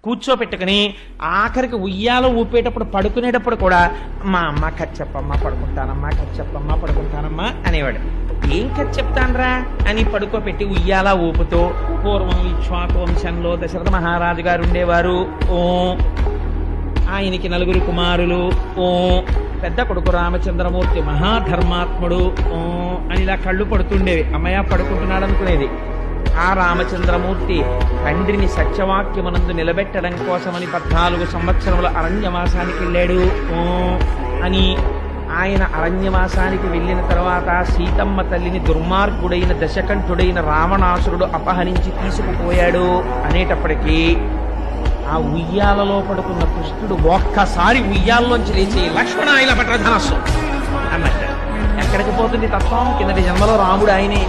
కూర్చోపెట్టుకుని ఆఖరికి ఉయ్యాలో ఊపేటప్పుడు పడుకునేటప్పుడు కూడా మా అమ్మ కచ్చప్పమ్మ పడుకుంటానమ్మా, కచ్చప్పమ్మ పడుకుంటానమ్మా అనేవాడు. ఏం చెప్తాన్రా అని పడుకోబెట్టి ఉయ్యాల ఊపుతూ, పూర్వం ఇక్ష్వాకు వంశంలో దశరథ మహారాజు గారు ఉండేవారు, ఓ ఆయనకి 9 కుమారులు, ఓ పెద్ద కొడుకు రామచంద్రమూర్తి మహాధర్మాత్ముడు, ఓ అని ఇలా కళ్ళు పడుతుండేవి. అమ్మయ్య పడుకుంటున్నాడు అనుకునేది. ఆ రామచంద్రమూర్తి తండ్రిని సత్యవాక్యమనందు నిలబెట్టడం కోసమని 14 సంవత్సరముల అరణ్యవాసానికి వెళ్ళాడు అని. ఆయన అరణ్యవాసానికి వెళ్ళిన తర్వాత సీతమ్మ తల్లిని దుర్మార్గుడైన దశకంఠుడైన రావణాసురుడు అపహరించి తీసుకుపోయాడు అనేటప్పటికీ ఆ ఉయ్యాలలో పడుకున్న కృష్ణుడు ఒక్కసారి ఉయ్యాల్లోంచి లేచి లక్ష్మణ ఇలా పట్ల ధనస్సు అన్నట్టు. ఎక్కడికి పోతుంది తత్వం? కిందటి జన్మలో రాముడు ఆయనే.